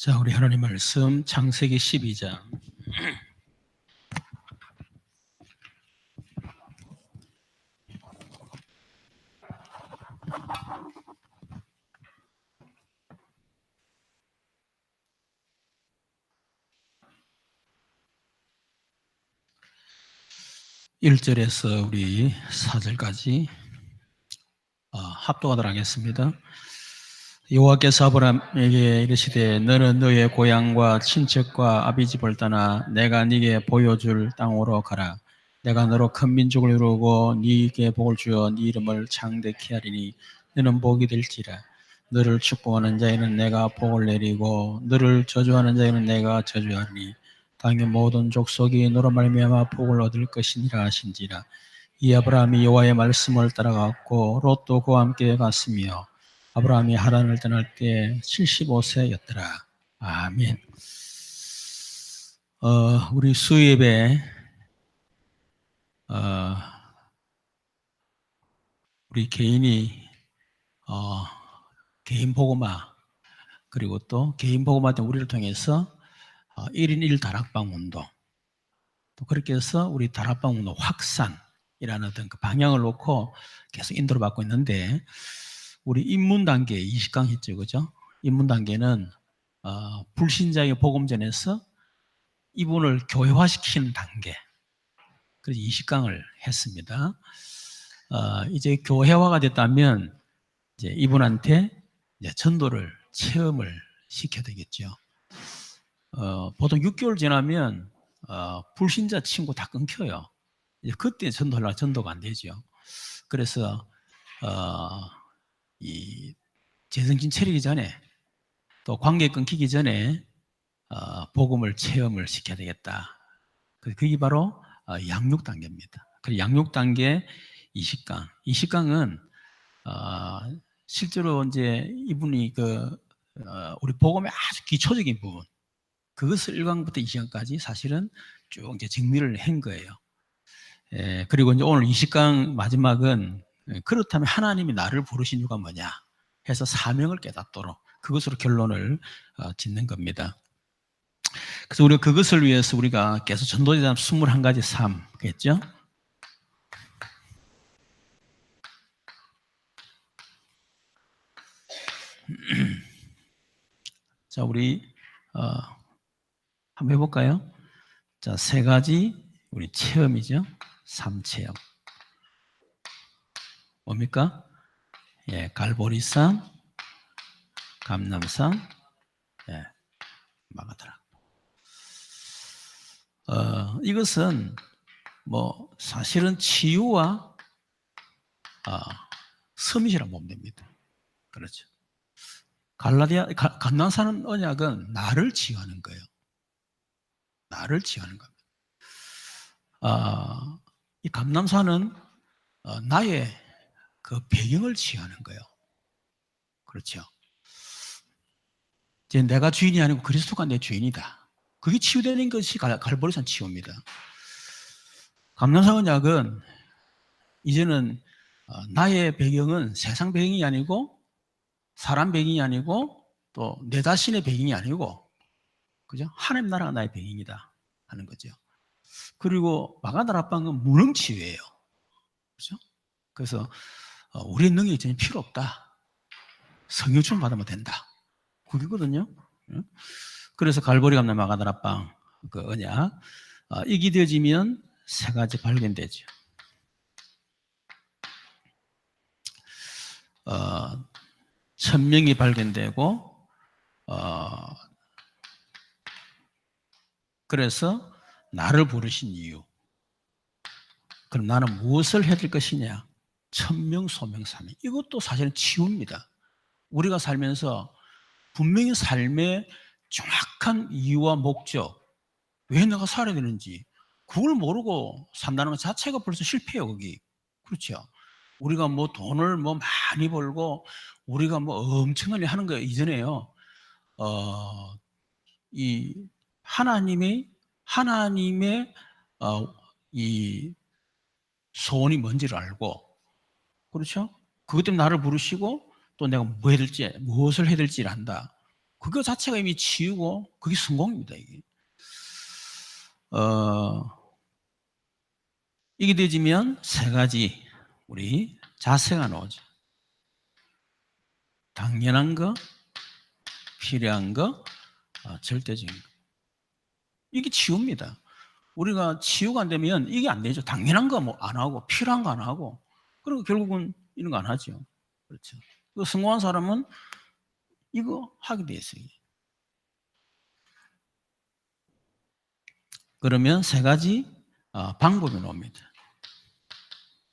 자, 우리 하나님 말씀 창세기 12장. (1절에서) 우리 (4절까지) 합독하도록 하겠습니다. 여호와께서 아브라함에게 이르시되 너는 너의 고향과 친척과 아비 집을 떠나 내가 네게 보여줄 땅으로 가라. 내가 너로 큰 민족을 이루고 네게 복을 주어 네 이름을 창대케 하리니 너는 복이 될지라. 너를 축복하는 자에는 내가 복을 내리고 너를 저주하는 자에는 내가 저주하리니 땅의 모든 족속이 너로 말미암아 복을 얻을 것이니라 하신지라. 이 아브라함이 여호와의 말씀을 따라갔고 롯도 그와 함께 갔으며 아브라함이 하란을 떠날 때 75세였더라. 아멘. 우리 수요예배 우리 개인이 개인 복음화 그리고 또 개인 복음화 때 우리를 통해서 1인 1다락방 운동 또 그렇게 해서 우리 다락방 운동 확산이라는 어떤 그 방향을 놓고 계속 인도를 받고 있는데 우리 입문 단계 20강 했죠, 그죠? 입문 단계는 불신자의 복음전에서 이분을 교회화시키는 단계. 그래서 20강을 했습니다. 이제 교회화가 됐다면 이제 이분한테 이제 전도를 체험을 시켜야 되겠죠. 보통 6개월 지나면 불신자 친구 다 끊겨요. 이제 그때 전도가 안 되죠. 그래서 이 재성신 차리기 전에 또 관계 끊기기 전에 복음을 체험을 시켜야 되겠다. 그게 바로 양육 단계입니다. 그 양육 단계 20강. 20강은 실제로 이제 이분이 우리 복음의 아주 기초적인 부분, 그것을 1강부터 20강까지 사실은 쭉 이제 정리를 한 거예요. 그리고 이제 오늘 20강 마지막은 그렇다면 하나님이 나를 부르신 이유가 뭐냐 해서 사명을 깨닫도록 그것으로 결론을 짓는 겁니다. 그래서 우리가 그것을 위해서 우리가 계속 전도제단 21가지 삶 했죠. 자, 우리 한번 해볼까요? 자, 3가지 우리 체험이죠. 3체험. 뭡니까? 예, 갈보리산, 감람산, 예, 마가다락. 이것은 뭐 사실은 치유와 서밋이라고 보면 됩니다. 그렇죠. 감람산 언약은 나를 치유하는 거예요. 나를 치유하는 겁니다. 이 감람산은 나의 그 배경을 치유하는 거예요. 그렇죠. 이제 내가 주인이 아니고 그리스도가 내 주인이다. 그게 치유되는 것이 갈보리산 치유입니다. 감람산 언약은 이제는 나의 배경은 세상 배경이 아니고 사람 배경이 아니고 또 내 자신의 배경이 아니고 그죠? 하나님 나라가 나의 배경이다 하는 거죠. 그리고 마가다락방은 무능치유예요. 그렇죠? 그래서 우리의 능력이 전혀 필요 없다. 성령충 받으면 된다. 그거거든요. 그래서 갈보리 감람 마가다락방 그 언약 이게 되어지면 3가지 발견되죠. 천명이 발견되고 그래서 나를 부르신 이유. 그럼 나는 무엇을 해야 될 것이냐? 천명, 소명, 사명. 이것도 사실은 치유입니다. 우리가 살면서 분명히 삶의 정확한 이유와 목적, 왜 내가 살아야 되는지 그걸 모르고 산다는 것 자체가 벌써 실패예요. 거기. 그렇죠. 우리가 뭐 돈을 뭐 많이 벌고 우리가 뭐 엄청나게 하는 거 이전에요. 이 하나님의 이 소원이 뭔지를 알고, 그렇죠? 그것 때문에 나를 부르시고 또 내가 뭐 해야 될지, 무엇을 해야 될지를 안다. 그거 자체가 이미 치유고 그게 성공입니다. 이게 되지면 세 가지 우리 자세가 나오죠. 당연한 거, 필요한 거, 절대적인 거. 이게 치유입니다. 우리가 치유가 안 되면 이게 안 되죠. 당연한 거 뭐 안 하고 필요한 거 안 하고 그리고 결국은 이런 거 안 하죠. 그렇죠. 그 성공한 사람은 이거 하게 돼 있어요. 그러면 세 가지 방법이 나옵니다.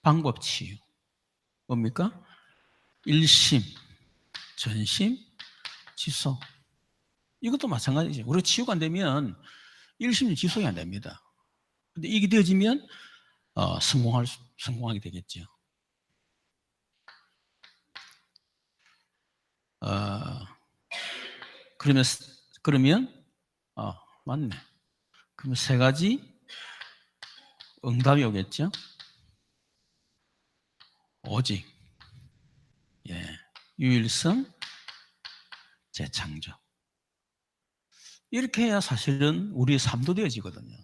방법 치유. 뭡니까? 일심, 전심, 지속. 이것도 마찬가지죠. 우리가 치유가 안 되면 일심, 지속이 안 됩니다. 근데 이게 되어지면 성공하게 되겠죠. 그러면 맞네. 그러면 세 가지 응답이 오겠죠. 오직, 유일성, 재창조. 이렇게 해야 사실은 우리의 삶도 되어지거든요.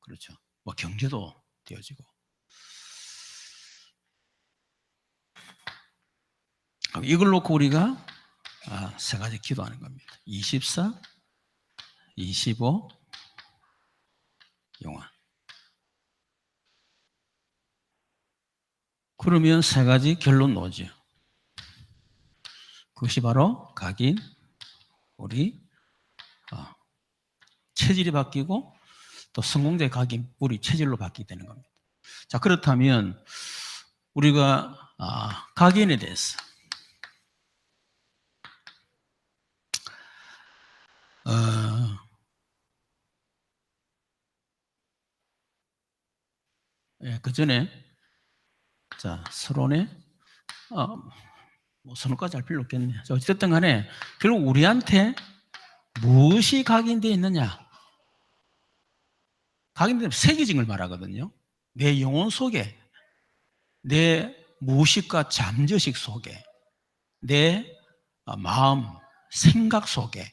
그렇죠. 뭐 경제도 되어지고. 이걸 놓고 우리가 세 가지 기도하는 겁니다. 24, 25, 영원. 그러면 세 가지 결론 나오죠. 그것이 바로 각인, 우리 체질이 바뀌고 또 성공자의 각인, 우리 체질로 바뀌게 되는 겁니다. 자, 그렇다면 우리가 각인에 대해서 그 전에 서론에 뭐 서론까지 할 필요 없겠네. 어쨌든 간에 결국 우리한테 무엇이 각인되어 있느냐? 각인되면 세계적인 걸 말하거든요. 내 영혼 속에, 내 무의식과 잠재의식 속에, 내 마음, 생각 속에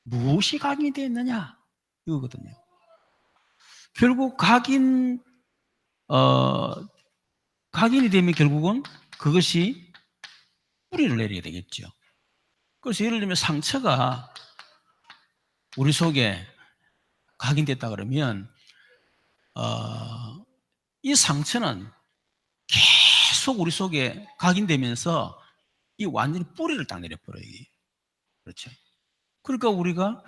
무엇이 각인되어 있느냐? 이거거든요. 결국 각인이 되면 결국은 그것이 뿌리를 내려야 되겠죠. 그래서 예를 들면 상처가 우리 속에 각인됐다 그러면 이 상처는 계속 우리 속에 각인되면서 이 완전히 뿌리를 딱 내려버려요. 그렇죠. 그러니까 우리가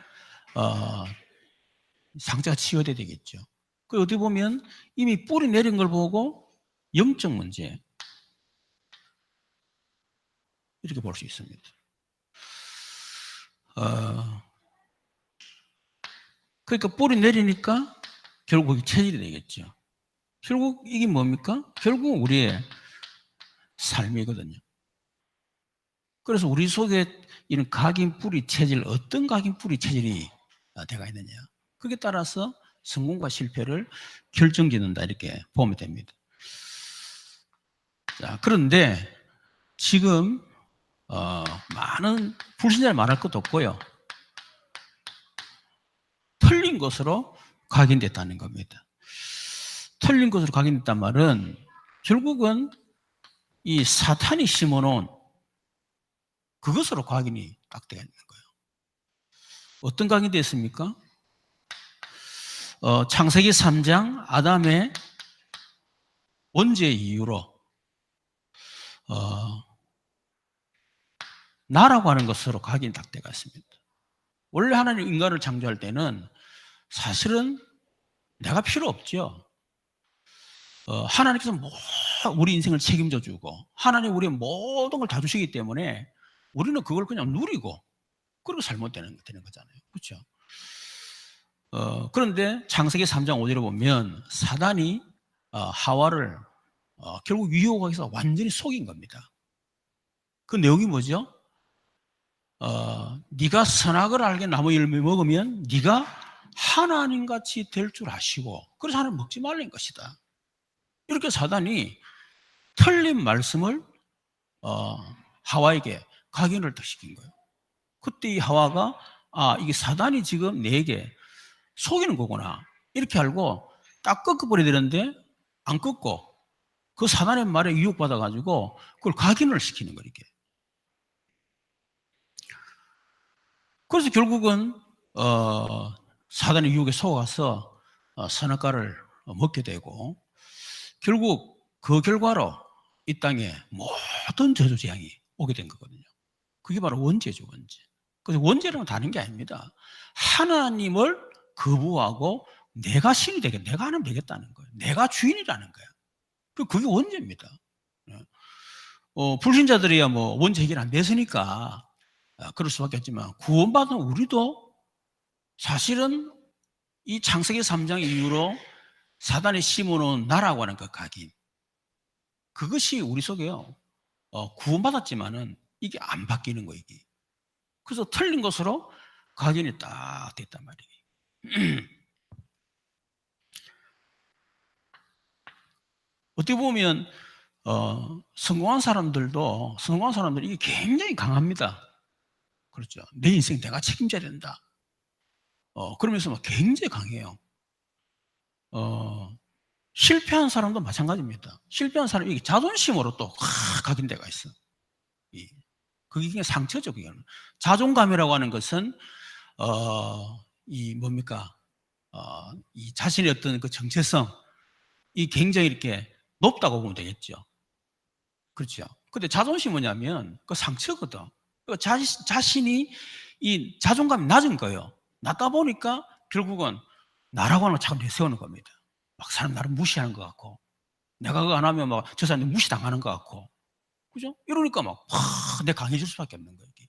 상처가 치유돼야 되겠죠. 그 어디 보면 이미 뿌리 내린 걸 보고 영적 문제 이렇게 볼 수 있습니다. 그러니까 뿌리 내리니까 결국 체질이 되겠죠. 결국 이게 뭡니까? 결국 우리의 삶이거든요. 그래서 우리 속에 이런 각인 뿌리 체질, 어떤 각인 뿌리 체질이 되어 있느냐. 그에 따라서 성공과 실패를 결정짓는다 이렇게 보면 됩니다. 자, 그런데 지금 많은 불신자를 말할 것도 없고요. 틀린 것으로 각인됐다는 겁니다. 틀린 것으로 각인됐단 말은 결국은 이 사탄이 심어놓은 그것으로 각인이 딱 되어 있는 거예요. 어떤 각인이 됐습니까? 창세기 3장 아담의 원죄 이후로 나라고 하는 것으로 각인이 딱 되어 있습니다. 원래 하나님 인간을 창조할 때는 사실은 내가 필요 없죠. 하나님께서 우리 인생을 책임져 주고 하나님 우리의 모든 걸 다 주시기 때문에 우리는 그걸 그냥 누리고 그리고 살면 되는 거잖아요. 그렇죠? 그런데 창세기 3장 5절에 보면 사단이 하와를 결국 유혹하기 위해서 완전히 속인 겁니다. 그 내용이 뭐죠? 네가 선악을 알게 나무 열매 먹으면 네가 하나님같이 될 줄 아시고 그래서 하나님 먹지 말라는 것이다. 이렇게 사단이 틀린 말씀을 하와에게 각인을 더 시킨 거예요. 그때 이 하와가 이게 사단이 지금 내게 속이는 거구나 이렇게 알고 딱 꺾어버려야 되는데 안 꺾고 그 사단의 말에 유혹받아가지고 그걸 각인을 시키는 거예요. 이게. 그래서 결국은 사단의 유혹에 속아서 선악과를 먹게 되고 결국 그 결과로 이 땅에 모든 저주 재앙이 오게 된 거거든요. 그게 바로 원죄죠, 원죄. 그래서 원죄라는 건 다른 게 아닙니다. 하나님을 거부하고 내가 신이 되겠다, 내가 하나님 되겠다는 거예요. 내가 주인이라는 거예요. 그게 원죄입니다. 불신자들이야 뭐 원죄 해결 안 됐으니까 그럴 수밖에 없지만 구원받은 우리도 사실은 이 창세기 3장 이후로 사단이 심어놓은 나라고 하는 그 각인 그것이 우리 속에요. 구원받았지만은 이게 안 바뀌는 거예요. 이게. 그래서 틀린 것으로 각인이 딱 됐단 말이에요. 어떻게 보면 성공한 사람들이 이게 굉장히 강합니다. 그렇죠. 내 인생 내가 책임져야 된다. 그러면서 막 굉장히 강해요. 실패한 사람도 마찬가지입니다. 실패한 사람이 이게 자존심으로 또 각인 데가 있어. 그게 그냥 상처죠. 그게. 자존감이라고 하는 것은 이 뭡니까? 이 자신의 어떤 그 정체성, 이 굉장히 이렇게 높다고 보면 되겠죠. 그렇죠. 근데 자존심은 뭐냐면 그 상처거든. 그 자신이 이 자존감이 낮은 거예요. 낮다 보니까 결국은 나라고 하는 걸 자꾸 내세우는 겁니다. 막 사람 나를 무시하는 것 같고, 내가 그거 안 하면 막 저 사람이 무시당하는 것 같고, 그죠? 이러니까 막, 내 강해질 수밖에 없는 거예요. 이게.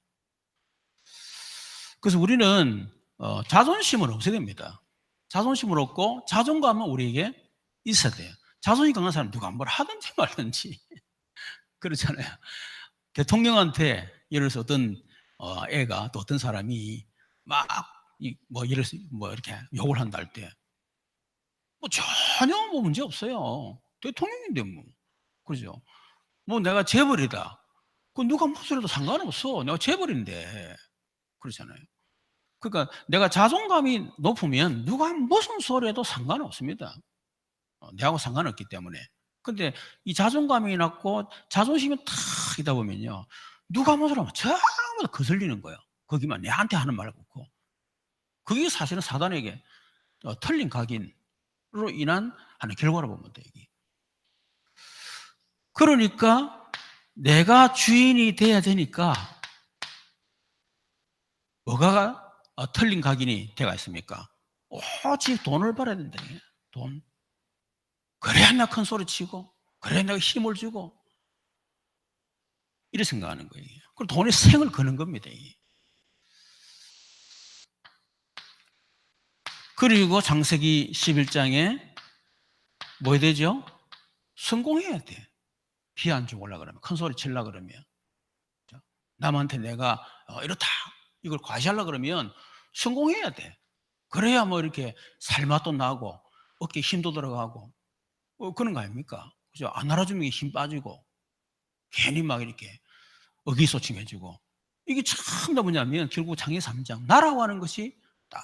그래서 우리는 자존심을 없애야 됩니다. 자존심을 얻고 자존감은 우리에게 있어야 돼요. 자존심 강한 사람 누가 뭘 하든지 말든지 그렇잖아요. 대통령한테 예를 들어서 어떤 애가 또 어떤 사람이 막 예를 들어서 이렇게 욕을 한다 할 때 뭐 전혀 뭐 문제 없어요. 대통령인데 뭐 그죠? 뭐 내가 재벌이다. 그 누가 무슨 소리도 상관없어. 내가 재벌인데 그렇잖아요. 그러니까 내가 자존감이 높으면 누가 무슨 소리 해도 상관없습니다. 내하고 상관없기 때문에. 근데 이 자존감이 낮고 자존심이 탁 있다 보면요. 누가 무슨 소리 하면 전부 다 거슬리는 거예요. 거기만 내한테 하는 말 같고. 그게 사실은 사단에게 틀린 각인으로 인한 하는 결과로 보면 돼요. 이게. 그러니까 내가 주인이 돼야 되니까 뭐가 틀린 각인이 되어 있습니까? 오직 돈을 벌어야 된다. 돈. 그래야 내가 큰 소리 치고, 그래야 내가 힘을 주고, 이렇게 생각하는 거예요. 그리고 돈에 생을 거는 겁니다. 그리고 창세기 11장에 뭐 해야 되죠? 성공해야 돼. 비 안 주고 올라 그러면, 큰 소리 치려고 그러면. 남한테 내가 이렇다. 이걸 과시하려고 그러면 성공해야 돼. 그래야 뭐 이렇게 살맛도 나고, 어깨에 힘도 들어가고, 그런 거 아닙니까? 그죠? 안 알아주면 힘 빠지고, 괜히 막 이렇게 의기소침해지고. 이게 참 뭐냐면 결국 창세기 3장 나라고 하는 것이 딱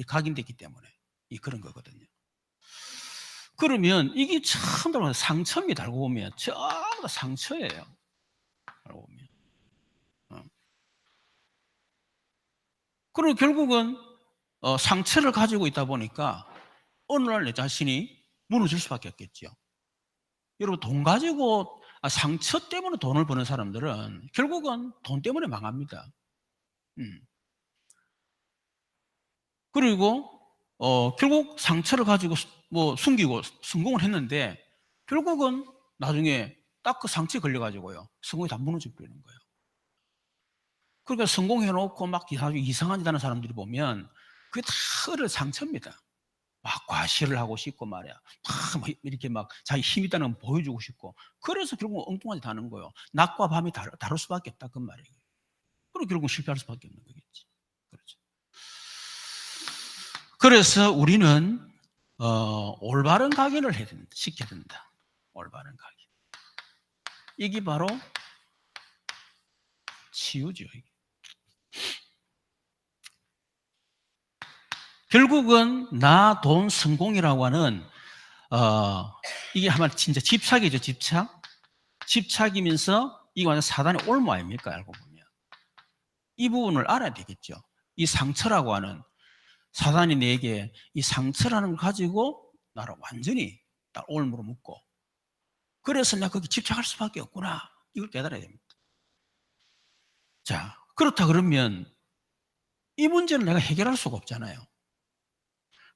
각인됐기 때문에 그런 거거든요. 그러면 이게 참 상처입니다. 알고 보면 전부 다 상처예요. 알고 보면. 그리고 결국은 상처를 가지고 있다 보니까 어느 날 내 자신이 무너질 수밖에 없겠죠. 여러분 돈 가지고 상처 때문에 돈을 버는 사람들은 결국은 돈 때문에 망합니다. 그리고 결국 상처를 가지고 숨기고 성공을 했는데 결국은 나중에 딱 그 상처에 걸려 가지고요. 성공이 다 무너져 버리는 거예요. 그러니까 성공해 놓고 막 아주 이상한 짓 하는 사람들이 보면 그게 다 어릴 상처입니다. 막 과시를 하고 싶고 말이야. 막 이렇게 막 자기 힘 있다는 걸 보여주고 싶고. 그래서 결국 엉뚱한 짓 하는 거예요. 낮과 밤이 다를 수밖에 없다 그 말이에요. 그리고 결국 실패할 수밖에 없는 거겠지. 그렇죠. 그래서 우리는 올바른 각인을 시켜야 된다. 올바른 각인. 이게 바로 치유죠. 이게. 결국은 나, 돈, 성공이라고 하는 이게 아마 진짜 집착이죠. 집착이면서 이게 완전 사단의 올무 아닙니까? 알고 보면 이 부분을 알아야 되겠죠. 이 상처라고 하는 사단이 내게 이 상처라는 걸 가지고 나를 완전히 올무로 묶고, 그래서 내가 거기 집착할 수밖에 없구나, 이걸 깨달아야 됩니다. 자, 그렇다 그러면 이 문제는 내가 해결할 수가 없잖아요.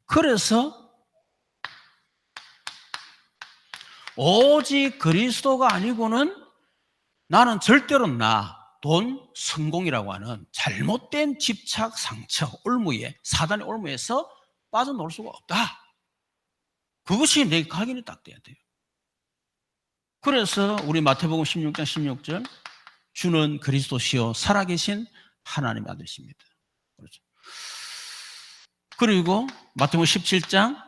그래서 오직 그리스도가 아니고는 나는 절대로 나, 돈, 성공이라고 하는 잘못된 집착, 상처, 올무에, 사단의 올무에서 빠져나올 수가 없다. 그것이 내 각인이 딱 돼야 돼요. 그래서 우리 마태복음 16장 16절, 주는 그리스도시요 살아계신 하나님의 아들이십니다. 그렇죠. 그리고 마태복음 17장,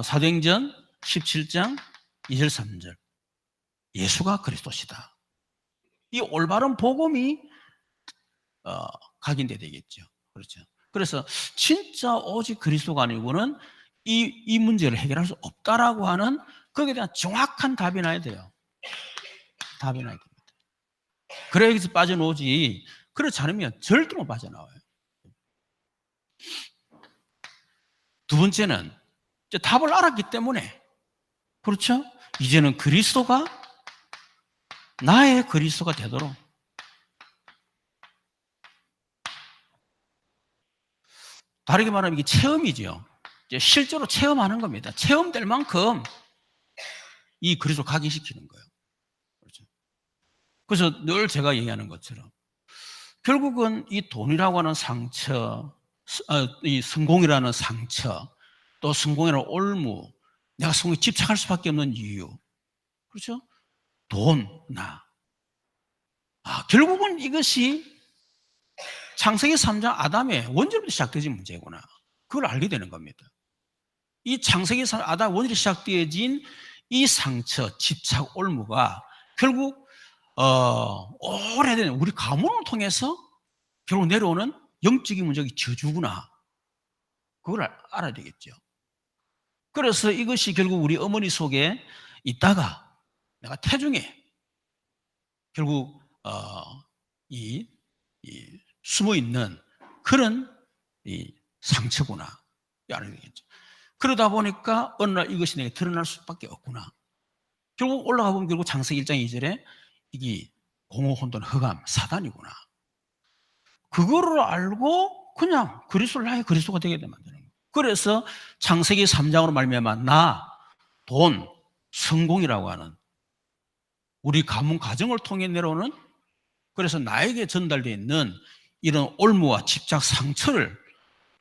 사도행전 17장 2절 3절, 예수가 그리스도시다. 이 올바른 복음이 각인돼야 되겠죠. 그렇죠. 그래서 진짜 오직 그리스도가 아니고는 이 문제를 해결할 수 없다라고 하는 거기에 대한 정확한 답이 나야 돼요. 답이 나야 됩니다. 그래야 여기서 빠져나오지, 그렇지 않으면 절대 못 빠져나와요. 두 번째는 이제 답을 알았기 때문에, 그렇죠? 이제는 그리스도가 나의 그리스도가 되도록, 다르게 말하면 이게 체험이죠. 이제 실제로 체험하는 겁니다. 체험될 만큼 이 그리스도 각인시키는 거예요. 그렇죠? 그래서 늘 제가 얘기하는 것처럼 결국은 이 돈이라고 하는 상처, 이 성공이라는 상처, 또 성공이라는 올무, 내가 성공에 집착할 수밖에 없는 이유, 그렇죠? 돈, 나. 결국은 이것이 창세기 3장 아담의 원죄로부터 시작되어진 문제구나. 그걸 알게 되는 겁니다. 이 창세기 3장 아담 원죄로 시작되어진 이 상처, 집착, 올무가 결국 오래된 우리 가문을 통해서 결국 내려오는 영적인 문제의 저주구나. 그걸 알아야 되겠죠. 그래서 이것이 결국 우리 어머니 속에 있다가 내가 태중에 결국 이 숨어 있는 그런 이 상처구나. 알아야 되겠죠. 그러다 보니까 어느 날 이것이 내게 드러날 수밖에 없구나. 결국 올라가 보면 결국 창세기 1장 2절에 이게 공허, 혼돈, 흑암, 사단이구나. 그거를 알고 그냥 그리스도를 나의 그리스도가 되게 만드는 거예요. 그래서 창세기 3장으로 말미암아 나, 돈, 성공이라고 하는 우리 가문 가정을 통해 내려오는, 그래서 나에게 전달되어 있는 이런 올무와 집착,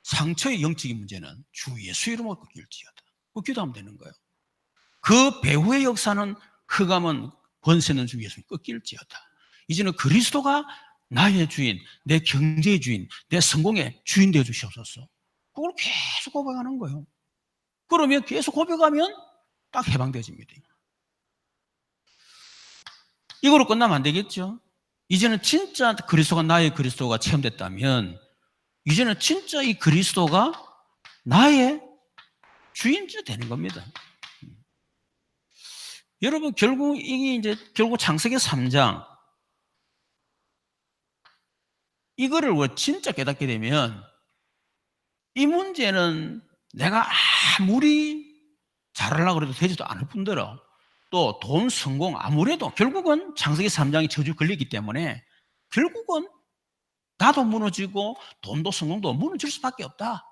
상처의 영적인 문제는 주 예수 이름으로 꺾일지어다. 그 기도하면 되는 거예요. 그 배후의 역사는 흑암은 권세는 주 예수님 꺾일지어다. 이제는 그리스도가 나의 주인, 내 경제의 주인, 내 성공의 주인 되어 주시옵소서. 그걸 계속 고백하는 거예요. 그러면 계속 고백하면 딱 해방되어집니다. 이거로 끝나면 안 되겠죠. 이제는 진짜 그리스도가 나의 그리스도가 체험됐다면 이제는 진짜 이 그리스도가 나의 주인이 되는 겁니다. 여러분, 결국 이게 이제 결국 창세기 3장 이거를 진짜 깨닫게 되면 이 문제는 내가 아무리 잘하려고 해도 되지도 않을 뿐더러 또 돈, 성공 아무래도 결국은 창세기 3장이 저주 걸리기 때문에 결국은 나도 무너지고 돈도 성공도 무너질 수밖에 없다.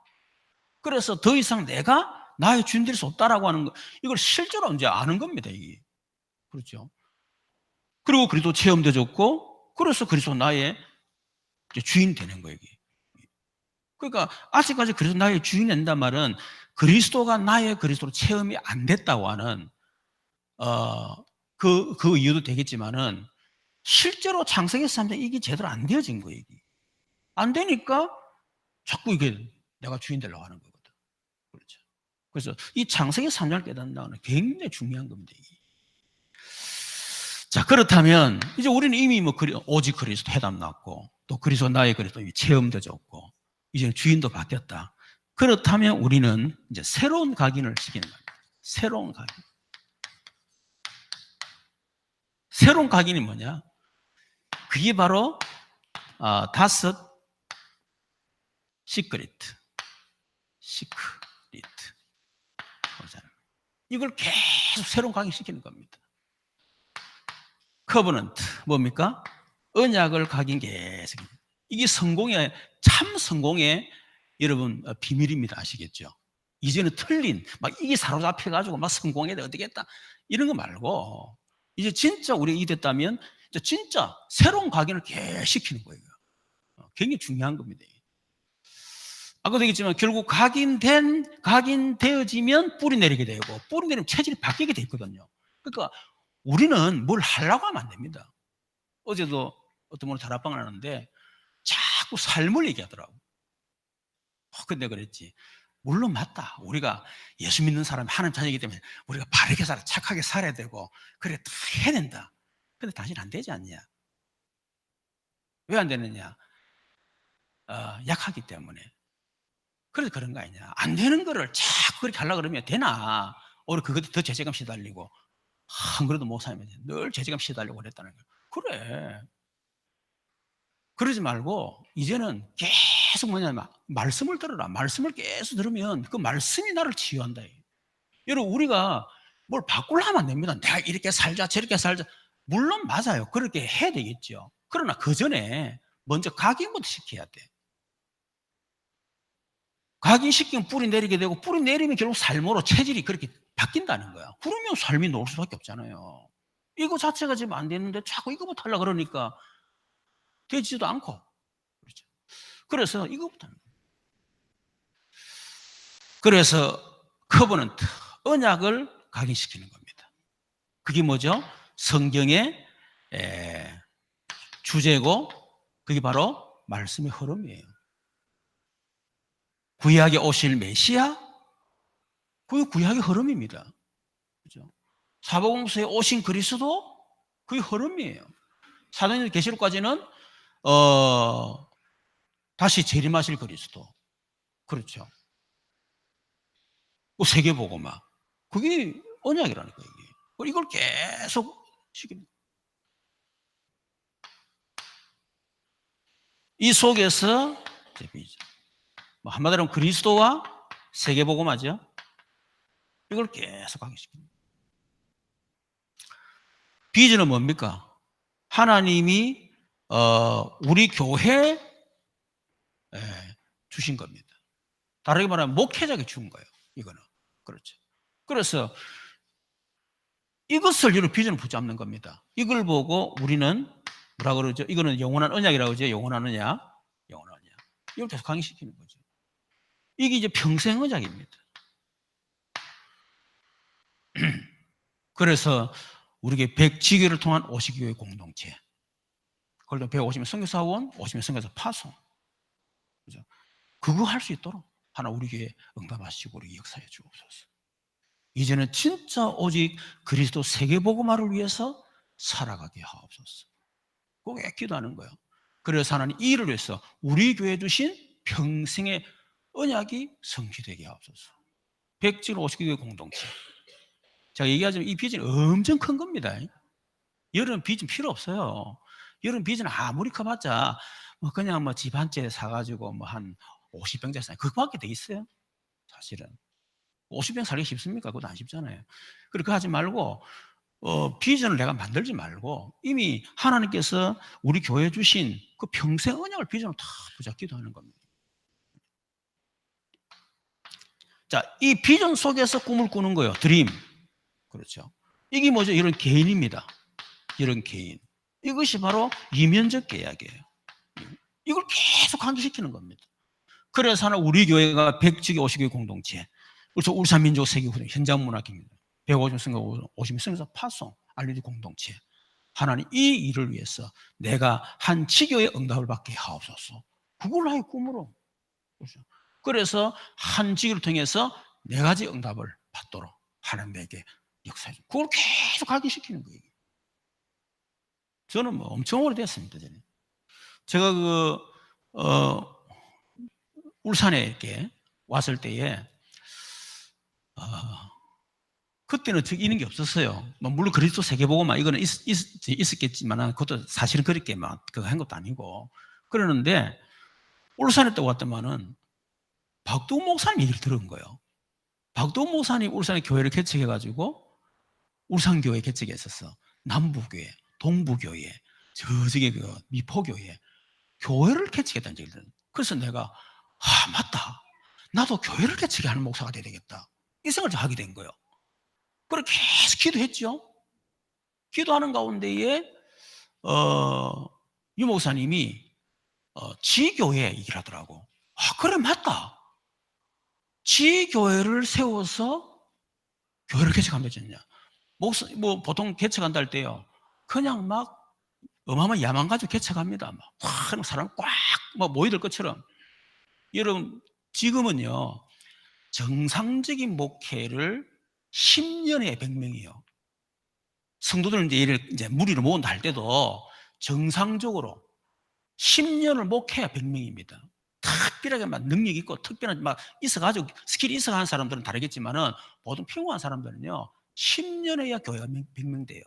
그래서 더 이상 내가 나의 주인 될 수 없다라고 하는 거, 이걸 실제로 이제 아는 겁니다, 이게. 그렇죠. 그리고 그리스도 체험되어졌고, 그래서 그리스도 나의 주인 되는 거예요, 이게. 그러니까 아직까지 그리스도 나의 주인이 된단 말은 그리스도가 나의 그리스도로 체험이 안 됐다고 하는 그 이유도 되겠지만은 실제로 창세기 3장 이게 제대로 안 되어진 거예요, 이게. 안 되니까 자꾸 이게 내가 주인 되려고 하는 거거든. 그렇죠. 그래서 이 창세기 3장을 깨닫는다는 건 굉장히 중요한 겁니다, 이게. 자, 그렇다면 이제 우리는 이미 뭐 오직 그리스도 해답 났고 또 그리스도 나의 그리스도 체험되어졌고 이제 주인도 바뀌었다. 그렇다면 우리는 이제 새로운 각인을 시키는 겁니다. 새로운 각인. 새로운 각인이 뭐냐? 그게 바로 다섯 시크리트. 이걸 계속 새로운 각인시키는 겁니다. 커버넌트 뭡니까? 언약을 각인 계속. 이게 성공의 참 성공의 여러분 비밀입니다. 아시겠죠? 이제는 틀린 막 이게 사로잡혀가지고 막 성공해야 돼 어떻게 했다 이런 거 말고 이제 진짜 우리가 이 됐다면 진짜 새로운 각인을 계속 시키는 거예요. 굉장히 중요한 겁니다. 아까도 얘기했지만 결국 각인되어지면 뿌리 내리게 되고 뿌리 내리면 체질이 바뀌게 돼 있거든요. 그러니까 우리는 뭘 하려고 하면 안 됩니다. 어제도 어떤 분은 다락방을 하는데 자꾸 삶을 얘기하더라고. 근데 그랬지. 물론 맞다. 우리가 예수 믿는 사람이 하나님 자녀이기 때문에 우리가 바르게 살아 착하게 살아야 되고 그래 다 해야 된다. 근데 당신 안 되지 않냐? 왜 안 되느냐? 약하기 때문에. 그래서 그런 거 아니냐. 안 되는 거를 자꾸 그렇게 하려고 그러면 되나? 오히려 그것도 더 죄책감 시달리고 안 그래도 목사님이 늘 죄책감 시달리고 그랬다는 거야. 그래. 그러지 말고 이제는 계속 뭐냐면 말씀을 들어라. 말씀을 계속 들으면 그 말씀이 나를 치유한다. 여러분 우리가 뭘 바꾸려 하면 안 됩니다. 내가 이렇게 살자 저렇게 살자. 물론 맞아요. 그렇게 해야 되겠죠. 그러나 그 전에 먼저 각인부터 시켜야 돼. 각인시키면 뿌리 내리게 되고 뿌리 내리면 결국 삶으로 체질이 그렇게 바뀐다는 거야. 그러면 삶이 놓을 수밖에 없잖아요. 이거 자체가 지금 안 되는데 자꾸 이거부터 하려고 그러니까 되지도 않고. 그렇죠. 그래서 이거부터 하는 거예요. 그래서 커버넌트, 언약을 각인시키는 겁니다. 그게 뭐죠? 성경의 주제고 그게 바로 말씀의 흐름이에요. 구약에 오실 메시아, 그게 구약의 흐름입니다. 그죠? 사복음서에 오신 그리스도, 그게 흐름이에요. 사도행전 계시록까지는 다시 재림하실 그리스도, 그렇죠. 세계복음화, 그게 언약이라는 거예요. 이걸 계속 시킵니다. 이 속에서 한마디로 그리스도와 세계복음화죠. 이걸 계속 하기 시킵니다. 비전은 뭡니까? 하나님이 우리 교회에 주신 겁니다. 다르게 말하면 목회자에게 준 거예요. 이거는. 그렇죠. 그래서 이것을 여러분 비전을 붙잡는 겁니다. 이걸 보고 우리는 뭐라 그러죠? 이거는 영원한 언약이라고 하죠. 영원한 언약. 영원한 언약. 이걸 계속 강의시키는 거죠. 이게 이제 평생 언약입니다. 그래서 우리에게 100지교를 통한 50교회 공동체. 그걸 150명 선교사원, 50명 선교사 파송. 그죠? 그거 할 수 있도록 하나 우리 교회 응답하시고 우리 역사해 주옵소서. 이제는 진짜 오직 그리스도 세계복음화를 위해서 살아가게 하옵소서. 꼭 기도하는 거예요. 그래서 하나님 이 일을 위해서 우리 교회에 주신 평생의 언약이 성취되게 하옵소서. 100질 50교회 공동체. 제가 얘기하자면 이 비전이 엄청 큰 겁니다. 여러분 비전 필요 없어요. 여러분 비전 아무리 커봤자 그냥 집 한 채 사가지고 한 50평짜리 사 그거밖에 돼 있어요. 사실은 50평 살기 쉽습니까? 그것도 안 쉽잖아요. 그렇게 하지 말고 비전을 내가 만들지 말고 이미 하나님께서 우리 교회에 주신 그 평생 언약을 비전으로 다 붙잡기도 하는 겁니다. 자, 이 비전 속에서 꿈을 꾸는 거예요. 드림. 그렇죠. 이게 뭐죠? 이런 개인입니다. 이런 개인. 이것이 바로 이면적 계약이에요. 이걸 계속 강조시키는 겁니다. 그래서 하나 우리 교회가 100지교 50교회 공동체, 그래서 울산민족 세계훈련 현장문학입니다. 150명 50명 성서 파송 알리지 공동체. 하나님 이 일을 위해서 내가 한 지교의 응답을 받게 하옵소서. 그걸 나의 꿈으로. 그렇죠. 그래서 한 지교를 통해서 네 가지 응답을 받도록 하나님에게 역사해 줍니다. 그걸 계속 각인시키는 거예요. 저는 엄청 오래됐습니다. 제가 울산에 이렇게 왔을 때에 그때는 이런 게 없었어요. 뭐 물론 그리스도 세계복음화 이거는 있었겠지만 그것도 사실은 그렇게 막 그거 한 것도 아니고 그러는데 울산에 또 왔더만은 박도훈 목사님 얘기를 들은 거예요. 박도훈 목사님 울산에 교회를 개척해가지고 울산교회 개척했었어. 남부교회, 동부교회, 저쪽에 그 미포교회 교회를 개척했다는 얘기를 들은. 그래서 내가 맞다. 나도 교회를 개척해 하는 목사가 돼야 되겠다. 이 생각을 하게 된 거예요. 그래 계속 기도했죠. 기도하는 가운데에 유 목사님이 지교회 얘기를 하더라고. 그래 맞다. 지교회를 세워서 교회를 개척하면 되겠냐. 뭐 보통 개척한다 할 때요. 그냥 막 어마어마한 야망 가지고 개척합니다. 막 사람 꽉 모이들 것처럼. 여러분 지금은요 정상적인 목회를 10년에 100명이요. 성도들 이제 무리를 모은다 할 때도 정상적으로 10년을 목회해야 100명입니다. 특별하게 막 능력 있고 특별한 막 있어가지고 스킬이 있어가는 사람들은 다르겠지만은 보통 평범한 사람들은요 10년에야 교회가 100명 돼요.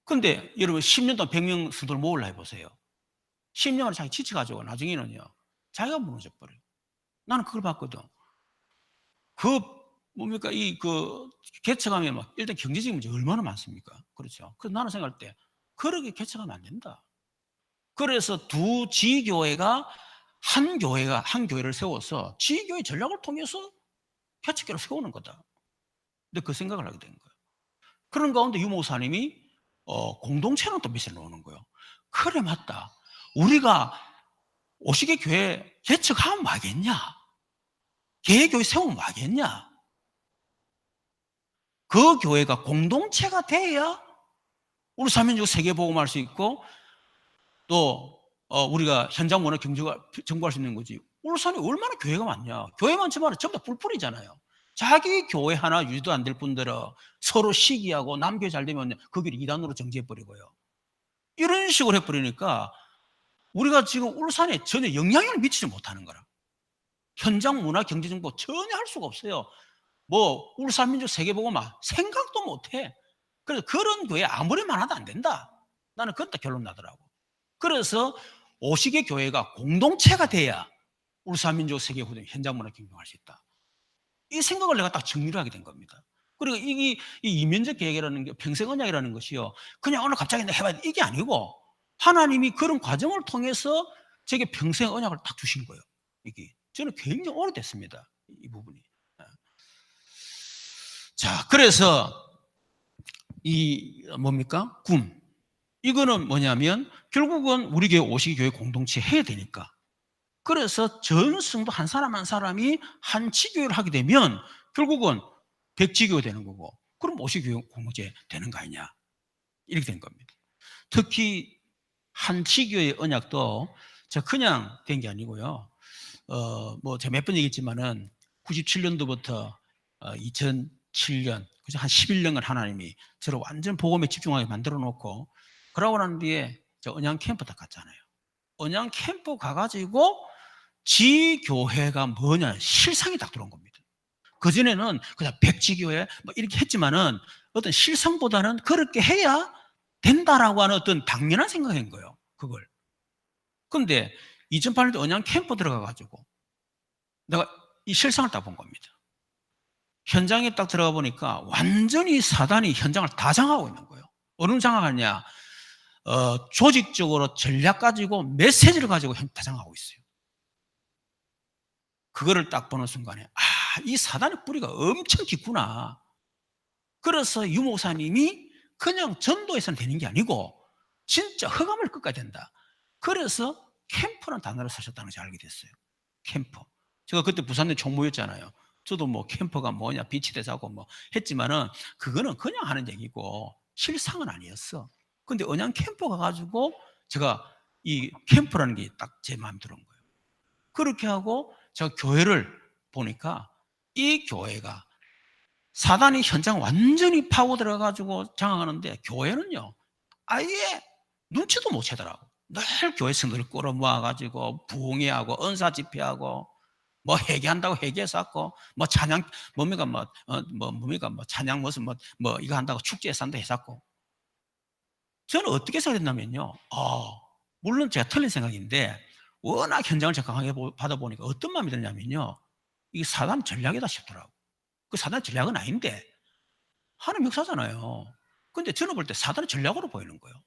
근데 여러분 10년 동안 100명 성도를 모으려 해보세요. 10년을 자기 지쳐가지고 나중에는요 자기가 무너져 버려요. 나는 그걸 봤거든. 뭡니까 개척하면 막 일단 경제적인 문제 얼마나 많습니까? 그렇죠. 그래서 나는 생각할 때 그렇게 개척하면 안 된다. 그래서 두 지교회가 한 교회를 세워서 지교회 전략을 통해서 개척교회를 세우는 거다. 근데 그 생각을 하게 된 거예요. 그런 가운데 유 목사님이 공동체는 또 메시지를 놓는 거예요. 그래 맞다. 우리가 오시게 교회 개척하면 뭐하겠냐? 개교회 세우면 뭐하겠냐? 그 교회가 공동체가 돼야 우리 사민족 세계복음할 수 있고 또 우리가 현장 문화 경제가 정부할 수 있는 거지. 울산에 얼마나 교회가 많냐. 교회 많지만 전부 다 뿔뿔이잖아요. 자기 교회 하나 유지도 안 될 뿐더러 서로 시기하고 남교회 잘 되면 그 길을 이단으로 정지해버리고요. 이런 식으로 해버리니까 우리가 지금 울산에 전혀 영향을 미치지 못하는 거라. 현장 문화 경제 정보 전혀 할 수가 없어요. 뭐 울산민족 세계복음화 생각도 못해. 그래서 그런 교회 아무리 많아도 안 된다. 나는 그것도 결론 나더라고. 그래서 오시게 교회가 공동체가 돼야 울산민족 세계복음 현장 문화 경영할 수 있다. 이 생각을 내가 딱 정리를 하게 된 겁니다. 그리고 이 이면적 계획이라는 게 평생 언약이라는 것이요. 그냥 오늘 갑자기 해봐야 돼. 이게 아니고 하나님이 그런 과정을 통해서 제게 평생 언약을 딱 주신 거예요. 이게 저는 굉장히 오래됐습니다. 이 부분이. 자, 그래서 뭡니까? 이거는 뭐냐면 결국은 우리 교회 오시기 교회 공동체 해야 되니까. 그래서 전 성도 한 사람 한 사람이 한 지교회를 하게 되면 결국은 백지교회 되는 거고 그럼 오시기 교회 공동체 되는 거 아니냐. 이렇게 된 겁니다. 특히 한 지교회의 언약도 제가 그냥 된 게 아니고요. 뭐 제가 몇 번 얘기했지만은 97년도부터 2007년 그죠? 한 11년간 하나님이 저를 완전 복음에 집중하게 만들어 놓고 그러고 난 뒤에 저 언양 캠프 딱 갔잖아요. 언양 캠프 가가지고 지교회가 뭐냐 실상이 딱 들어온 겁니다. 그전에는 그냥 백지교회 뭐 이렇게 했지만은 어떤 실상보다는 그렇게 해야 된다라고 하는 어떤 당연한 생각인 거예요. 그걸. 근데 2008년도 언양 캠프 들어가가지고 내가 이 실상을 딱 본 겁니다. 현장에 딱 들어가 보니까 완전히 사단이 현장을 다 장악하고 있는 거예요. 어느 장악하냐? 조직적으로 전략 가지고 메시지를 가지고 다 장악하고 있어요. 그거를 딱 보는 순간에 이 사단의 뿌리가 엄청 깊구나. 그래서 유 목사님이 그냥 전도해서는 되는 게 아니고 진짜 흑암을 끝까지 된다. 그래서 캠프라는 단어를 쓰셨다는 것을 알게 됐어요. 캠프. 제가 그때 부산에 총무였잖아요. 저도 뭐 캠프가 뭐냐 비치대사고 뭐 했지만은 그거는 그냥 하는 얘기고 실상은 아니었어. 근데 언양 캠프 가가지고 제가 이 캠프라는 게 딱 제 마음에 들은 거예요. 그렇게 하고 제가 교회를 보니까 이 교회가 사단이 현장 완전히 파고 들어가지고 장악하는데 교회는요 아예 눈치도 못 채더라고. 늘 교회 성도를 끌어모아가지고 부흥회하고 은사 집회하고 뭐 회개한다고 회개해서 왔고, 뭐 찬양, 뭡니까, 찬양 무슨, 이거 한다고 축제해서 한다 해서. 저는 어떻게 생각했냐면요. 물론 제가 틀린 생각인데, 워낙 현장을 적극하게 받아보니까 어떤 마음이 드냐면요. 이게 사단 전략이다 싶더라고. 그 사단 전략은 아닌데, 하나님 역사잖아요. 근데 저는 볼 때 사단의 전략으로 보이는 거예요.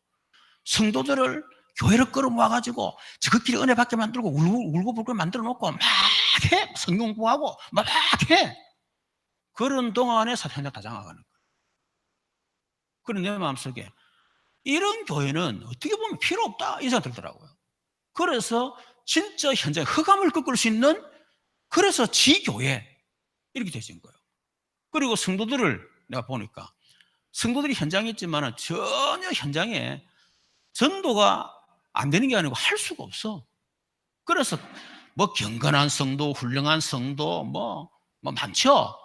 성도들을 교회를 끌어모아가지고 저것끼리 은혜 받게 만들고 울고불고 만들어 놓고 막 해. 성경 공부하고 막 해. 그런 동안에 사탄이 다 장악하는 거예요. 그런 내 마음속에 이런 교회는 어떻게 보면 필요 없다 이 생각 들더라고요. 그래서 진짜 현장에 흑암을 꺾을 수 있는, 그래서 지교회 이렇게 되신 거예요. 그리고 성도들을 내가 보니까 성도들이 현장에 있지만 전혀 현장에 전도가 안 되는 게 아니고 할 수가 없어. 그래서 뭐 경건한 성도, 훌륭한 성도 뭐 많죠.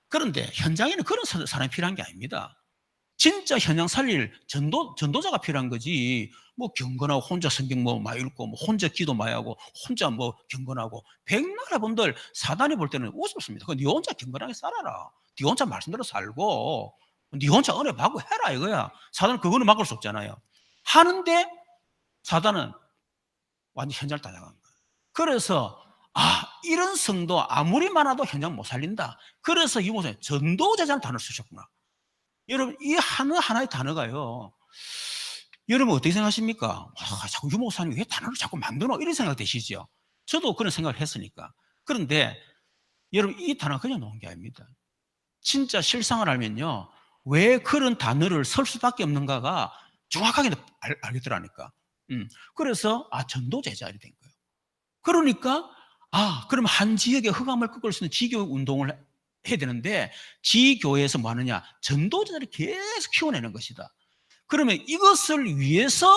그런데 현장에는 그런 사람이 필요한 게 아닙니다. 진짜 현장 살릴 전도자가 필요한 거지. 뭐 경건하고 혼자 성경 많이 읽고 혼자 기도 많이 하고 혼자 경건하고 백나라 분들 사단이 볼 때는 우습습니다. 네 혼자 경건하게 살아라. 네 혼자 말씀대로 살고 네 혼자 은혜 받고 해라 이거야. 사단은 그거는 막을 수 없잖아요. 하는데 사단은 완전 현장을 다 나간 거예요. 그래서 이런 성도 아무리 많아도 현장 못 살린다. 그래서 이 목사님 전도자라는 단어를 쓰셨구나. 여러분 이 하나의 단어가요. 여러분 어떻게 생각하십니까? 자꾸 유 목사님 왜 단어를 자꾸 만드노? 이런 생각 되시죠? 저도 그런 생각을 했으니까. 그런데 여러분 이 단어가 그냥 나온 게 아닙니다. 진짜 실상을 알면요. 왜 그런 단어를 쓸 수밖에 없는가가 정확하게 알겠더라니까. 그래서 전도제자 이렇게 된 거예요. 그러니까 그럼 한 지역의 흑암을 꺾을 수 있는 지교 운동을 해야 되는데 지교회에서 뭐 하느냐? 전도자들을 계속 키워내는 것이다. 그러면 이것을 위해서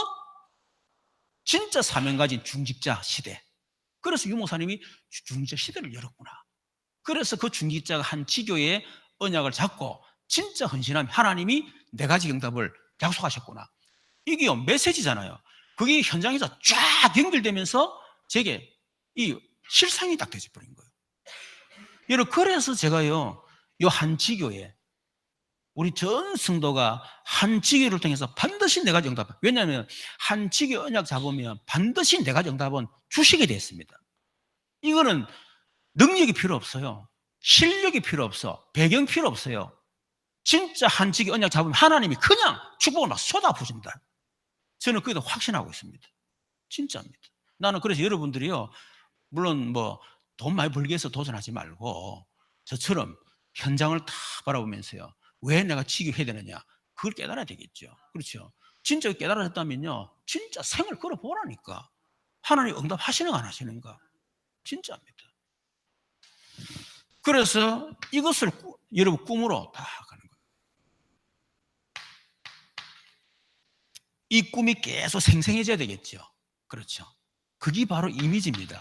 진짜 사명 가진 중직자 시대. 그래서 유 목사님이 중직자 시대를 열었구나. 그래서 그 중직자가 한 지교의 언약을 잡고 진짜 헌신하면 하나님이 4가지 응답을 약속하셨구나. 이게 메시지잖아요. 그게 현장에서 쫙 연결되면서 제게 이 실상이 딱 되어버린 거예요. 여러분, 그래서 제가요, 한 지교에 우리 전 성도가 한 지교를 통해서 반드시 4가지 응답. 왜냐하면 한 지교 언약 잡으면 반드시 4가지 응답은 주시게 되어 있습니다. 이거는 능력이 필요 없어요. 실력이 필요 없어. 배경 필요 없어요. 진짜 한 지교 언약 잡으면 하나님이 그냥 축복을 막 쏟아부으신다. 저는 그게 더 확신하고 있습니다. 진짜입니다. 나는 그래서 여러분들이요, 물론 돈 많이 벌기 위해서 도전하지 말고 저처럼 현장을 다 바라보면서요, 왜 내가 지교해야 되느냐, 그걸 깨달아야 되겠죠. 그렇죠. 진짜 깨달아졌다면요, 진짜 생을 걸어보라니까. 하나님 응답하시는가 안 하시는가. 진짜입니다. 그래서 이것을 여러분 꿈으로 다 가는 거예요. 이 꿈이 계속 생생해져야 되겠죠. 그렇죠. 그게 바로 이미지입니다.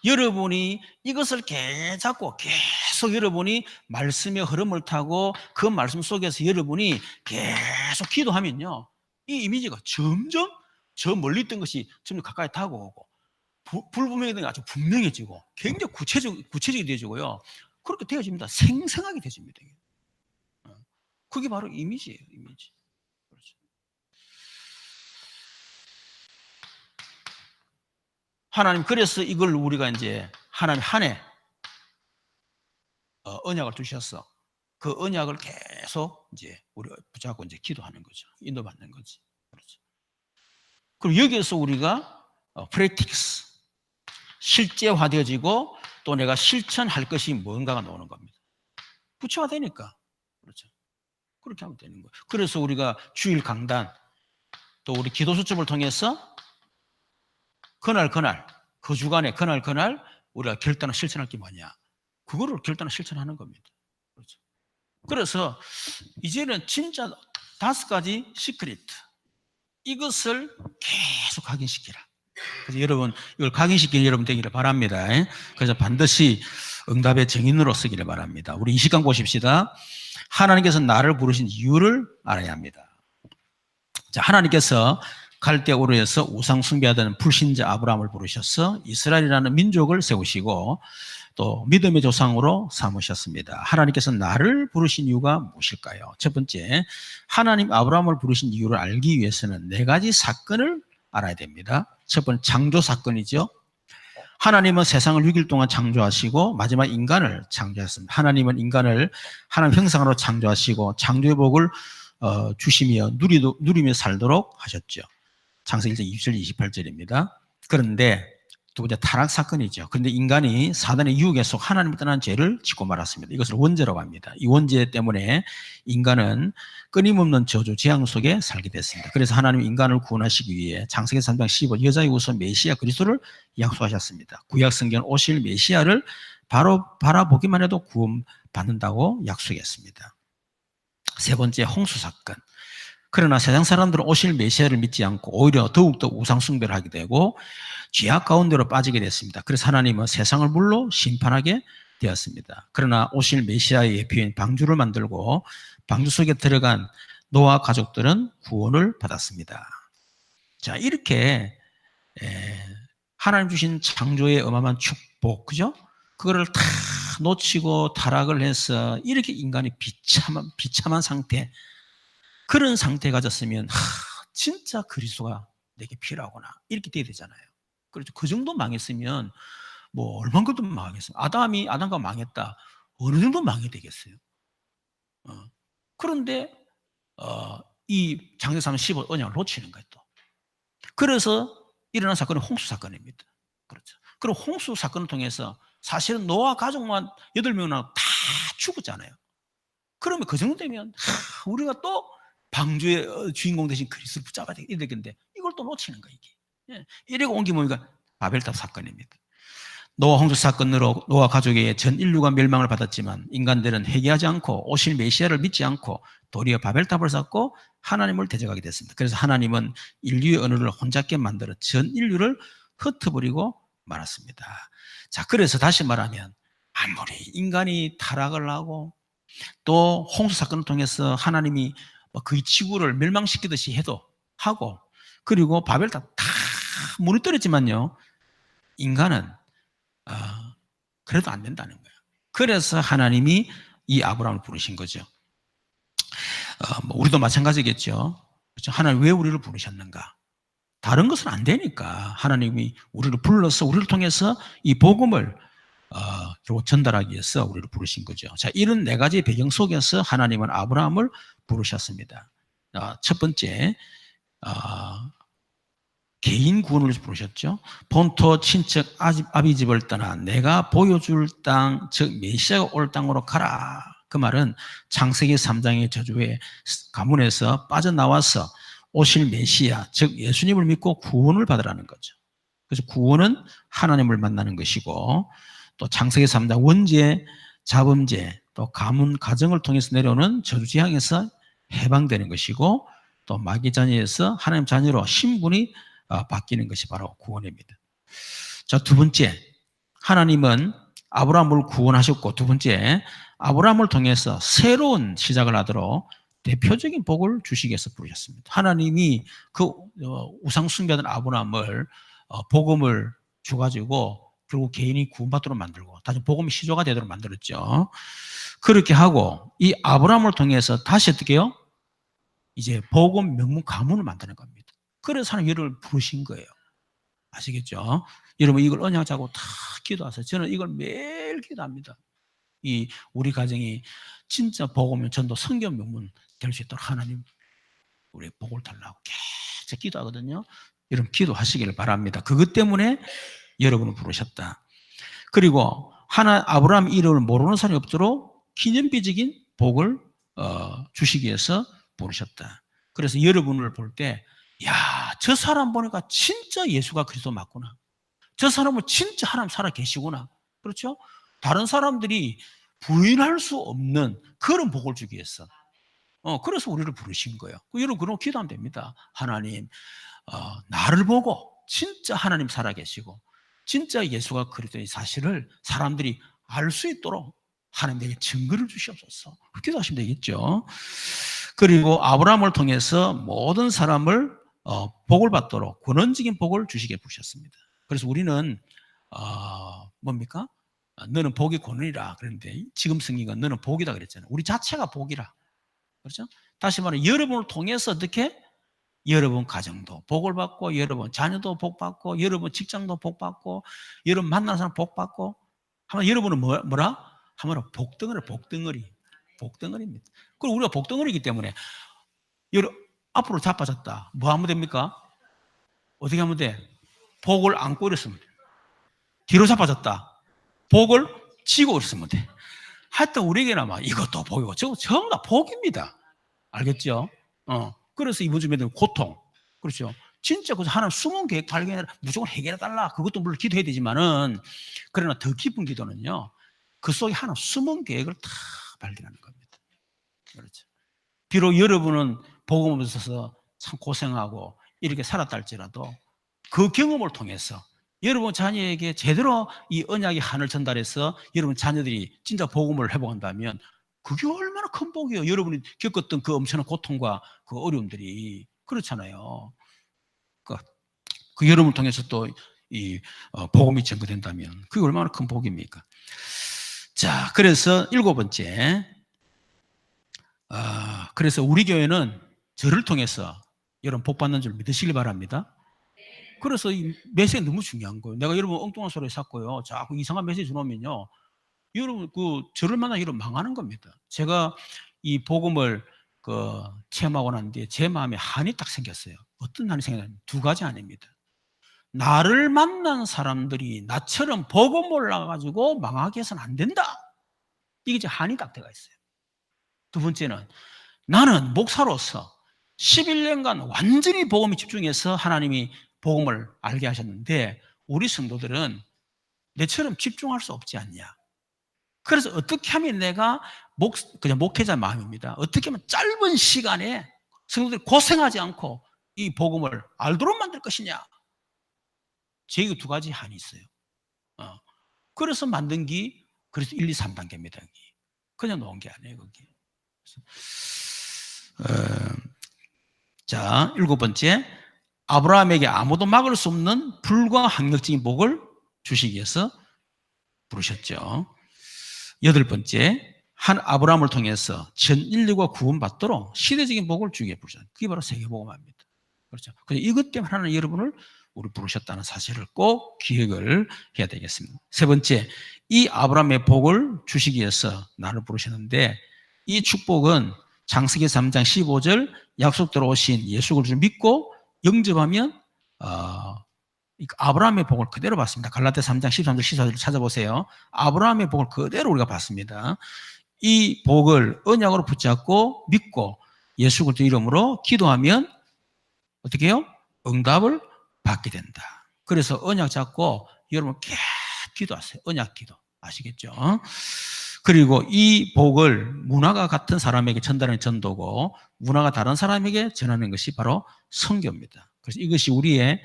여러분이 이것을 잡고 계속 여러분이 말씀의 흐름을 타고 그 말씀 속에서 여러분이 계속 기도하면요, 이 이미지가 점점 저 멀리 있던 것이 점점 가까이 다가오고 불분명했던 게 아주 분명해지고 굉장히 구체적이 되어지고요. 그렇게 되어집니다. 생생하게 되어집니다. 그게 바로 이미지예요. 이미지. 그렇죠. 하나님, 그래서 이걸 우리가 이제 하나님 한 해 언약을 두셨어. 그 언약을 계속 이제 우리 붙잡고 이제 기도하는 거죠. 인도받는 거지. 그렇죠. 그리고 여기에서 우리가 프랙티스, 실제화되어지고 또 내가 실천할 것이 뭔가가 나오는 겁니다. 구체화되니까. 그렇죠. 그렇게 하면 되는 거예요. 그래서 우리가 주일 강단, 또 우리 기도 수첩을 통해서 그날 그 주간에 그날 우리가 결단을 실천할 게 뭐냐, 그거를 결단을 실천하는 겁니다. 그렇죠. 그래서 이제는 진짜 5가지 시크릿, 이것을 계속 각인시키라. 그래서 여러분 이걸 각인시키는 여러분 되기를 바랍니다. 그래서 반드시 응답의 증인으로 쓰기를 바랍니다. 우리 이 시간 보십시다. 하나님께서 나를 부르신 이유를 알아야 합니다. 자, 하나님께서 갈대아 우르에서 우상 숭배하던 불신자 아브라함을 부르셔서 이스라엘이라는 민족을 세우시고 또 믿음의 조상으로 삼으셨습니다. 하나님께서 나를 부르신 이유가 무엇일까요? 첫 번째, 하나님 아브라함을 부르신 이유를 알기 위해서는 네 가지 사건을 알아야 됩니다. 첫 번째, 창조 사건이죠. 하나님은 세상을 6일 동안 창조하시고 마지막 인간을 창조하셨습니다. 하나님은 인간을 하나님 형상으로 창조하시고 창조의 복을 주시며 누리며 살도록 하셨죠. 창세기 1장 27절 28절입니다. 그런데 두 번째 타락 사건이죠. 그런데 인간이 사단의 유혹에 속 하나님을 떠난 죄를 짓고 말았습니다. 이것을 원죄라고 합니다. 이 원죄 때문에 인간은 끊임없는 저주, 재앙 속에 살게 됐습니다. 그래서 하나님이 인간을 구원하시기 위해 창세기 3장 15 여자의 우선 메시아 그리스도를 약속하셨습니다. 구약 성경 오실 메시아를 바로 바라보기만 해도 구원받는다고 약속했습니다. 세 번째, 홍수 사건. 그러나 세상 사람들은 오실 메시아를 믿지 않고 오히려 더욱더 우상 숭배를 하게 되고 죄악 가운데로 빠지게 됐습니다. 그래서 하나님은 세상을 물로 심판하게 되었습니다. 그러나 오실 메시아의 예표인 방주를 만들고 방주 속에 들어간 노아 가족들은 구원을 받았습니다. 자, 이렇게 하나님 주신 창조의 어마어마한 축복, 그죠? 그거를 다 놓치고 타락을 해서 이렇게 인간이 비참한 상태, 그런 상태 가졌으면 진짜 그리스도가 내게 필요하구나 이렇게 돼야 되잖아요. 그렇죠. 그 정도 망했으면 뭐 얼만큼 망했어요. 아담과 망했다. 어느 정도 망해야 되겠어요. 그런데 이 창세기 15 언약을 놓치는 거예요. 또. 그래서 일어난 사건은 홍수 사건입니다. 그렇죠. 그리고 홍수 사건을 통해서 사실은 노아 가족만 8명이나 다 죽었잖아요. 그러면 그 정도 되면 우리가 또 방주의 주인공 대신 그리스도를 붙잡아야 되겠는데 이걸 또 놓치는 거예요. 이게. 이래고 온 게 뭡니까? 바벨탑 사건입니다. 노아 홍수 사건으로 노아 가족의 전 인류가 멸망을 받았지만 인간들은 회개하지 않고 오실 메시아를 믿지 않고 도리어 바벨탑을 쌓고 하나님을 대적하게 됐습니다. 그래서 하나님은 인류의 언어를 혼잡게 만들어 전 인류를 흩어버리고 말았습니다. 자, 그래서 다시 말하면 아무리 인간이 타락을 하고 또 홍수 사건을 통해서 하나님이 거의 지구를 멸망시키듯이 해도 하고 그리고 바벨탑 다 무너뜨렸지만요, 인간은 그래도 안 된다는 거예요. 그래서 하나님이 이 아브라함을 부르신 거죠. 우리도 마찬가지겠죠. 그렇죠? 하나님 왜 우리를 부르셨는가? 다른 것은 안 되니까 하나님이 우리를 불러서 우리를 통해서 이 복음을 결국 전달하기 위해서 우리를 부르신 거죠. 자, 이런 네 가지 배경 속에서 하나님은 아브라함을 부르셨습니다. 첫 번째, 개인 구원을 부르셨죠. 본토 친척 아비 집을 떠나 내가 보여줄 땅, 즉 메시아가 올 땅으로 가라. 그 말은 창세기 3장의 저주의 가문에서 빠져나와서 오실 메시아, 즉 예수님을 믿고 구원을 받으라는 거죠. 그래서 구원은 하나님을 만나는 것이고 또 창세기 3장 원죄, 자범죄, 또 가문, 가정을 통해서 내려오는 저주 재앙에서 해방되는 것이고 또 마귀 자녀에서 하나님 자녀로 신분이 바뀌는 것이 바로 구원입니다. 자, 두 번째, 하나님은 아브라함을 구원하셨고 두 번째, 아브라함을 통해서 새로운 시작을 하도록 대표적인 복을 주시기 위해서 부르셨습니다. 하나님이 그 우상 숭배하던 아브라함을 복음을 줘가지고 결국 개인이 구원받도록 만들고 다시 복음의 시조가 되도록 만들었죠. 그렇게 하고 이 아브라함을 통해서 다시 어떻게 해요? 이제 복음 명문 가문을 만드는 겁니다. 그래서 하나님 여러분을 부르신 거예요. 아시겠죠? 여러분 이걸 언약하고 다 기도하세요. 저는 이걸 매일 기도합니다. 이 우리 가정이 진짜 복음의 전도 성경 명문 될 수 있도록 하나님 우리 복을 달라고 계속 기도하거든요. 여러분 기도하시기를 바랍니다. 그것 때문에 여러분을 부르셨다. 그리고 아브라함 이름을 모르는 사람이 없도록 기념비적인 복을 주시기 위해서 부르셨다. 그래서 여러분을 볼 때 야, 저 사람 보니까 진짜 예수가 그리스도 맞구나. 저 사람은 진짜 하나님 살아 계시구나. 그렇죠? 다른 사람들이 부인할 수 없는 그런 복을 주기 위해서. 그래서 우리를 부르신 거예요. 여러분 그런 기도하면 됩니다. 하나님, 나를 보고 진짜 하나님 살아 계시고 진짜 예수가 그리스도의 사실을 사람들이 알 수 있도록 하나님에게 증거를 주시옵소서. 그렇게 기도하시면 되겠죠. 그리고 아브라함을 통해서 모든 사람을 복을 받도록 권원적인 복을 주시게 부셨습니다. 그래서 우리는 뭡니까? 너는 복이 권원이라 그랬는데 지금 성경은 너는 복이다 그랬잖아요. 우리 자체가 복이라. 그렇죠? 다시 말해 여러분을 통해서 어떻게? 여러분 가정도 복을 받고 여러분 자녀도 복 받고 여러분 직장도 복 받고 여러분 만나는 사람 복 받고 하면 여러분은 뭐라? 하면 복덩어리입니다. 그리고 우리가 복덩어리이기 때문에 앞으로 자빠졌다. 뭐 하면 됩니까? 어떻게 하면 돼? 복을 안고 일었으면 돼. 뒤로 자빠졌다. 복을 쥐고 있으면 돼. 하여튼 우리에게는 막 이것도 복이고 저거 전부 다 복입니다. 알겠죠? 그래서 이번 주에는 고통. 그렇죠? 진짜 그 하나님 숨은 계획 발견해라. 무조건 해결해달라. 그것도 물론 기도해야 되지만은 그러나 더 깊은 기도는요. 그 속에 하나님 숨은 계획을 다 발견하는 겁니다. 그렇죠? 비록 여러분은 복음을 써서 참 고생하고 이렇게 살았다 할지라도 그 경험을 통해서 여러분 자녀에게 제대로 이 언약의 한을 전달해서 여러분 자녀들이 진짜 복음을 회복한다면 그게 얼마나 큰 복이에요. 여러분이 겪었던 그 엄청난 고통과 그 어려움들이 그렇잖아요. 그 여러분을 통해서 또 이 복음이 전거된다면 그게 얼마나 큰 복입니까? 자, 그래서 7번째, 그래서 우리 교회는 저를 통해서 여러분 복 받는 줄 믿으시기 바랍니다. 그래서 이 메시지가 너무 중요한 거예요. 내가 여러분 엉뚱한 소리 샀고요. 자꾸 이상한 메시지 주놓으면요. 여러분 저를 만나 여러분 망하는 겁니다. 제가 이 복음을 체험하고 난 뒤에 제 마음에 한이 딱 생겼어요. 어떤 한이 생겼냐면 2가지 한입니다. 나를 만난 사람들이 나처럼 복음 몰라가지고 망하게 해서는 안 된다. 이게 이제 한이 딱 들어가 있어요. 2번째는 나는 목사로서 11년간 완전히 복음에 집중해서 하나님이 복음을 알게 하셨는데 우리 성도들은 내처럼 집중할 수 없지 않냐. 그래서 어떻게 하면 내가 그냥 목회자 마음입니다. 어떻게 하면 짧은 시간에 성도들이 고생하지 않고 이 복음을 알도록 만들 것이냐. 제가 2가지 한이 있어요. 그래서 만든 게 그래서 1, 2, 3단계입니다. 그냥 놓은 게 아니에요. 거기. 자, 7번째, 아브라함에게 아무도 막을 수 없는 불가항력적인 복을 주시기 위해서 부르셨죠. 8번째, 한 아브라함을 통해서 전 인류가 구원받도록 시대적인 복을 주기 위해 부르셨죠. 그게 바로 세계복음화입니다. 그렇죠. 이것 때문에 하나님 여러분을 우리 부르셨다는 사실을 꼭 기억을 해야 되겠습니다. 3번째, 이 아브라함의 복을 주시기 위해서 나를 부르셨는데 이 축복은 창세기 3장 15절 약속대로 오신 예수 그리스도를 믿고 영접하면 아브라함의 복을 그대로 받습니다. 갈라디아 3장 13절 14절을 찾아보세요. 아브라함의 복을 그대로 우리가 받습니다. 이 복을 언약으로 붙잡고 믿고 예수 그리스도 이름으로 기도하면 어떻게 해요? 응답을 받게 된다. 그래서 언약 잡고 여러분 계속 기도하세요. 언약 기도. 아시겠죠? 그리고 이 복을 문화가 같은 사람에게 전달하는 전도고 문화가 다른 사람에게 전하는 것이 바로 선교입니다. 그래서 이것이 우리의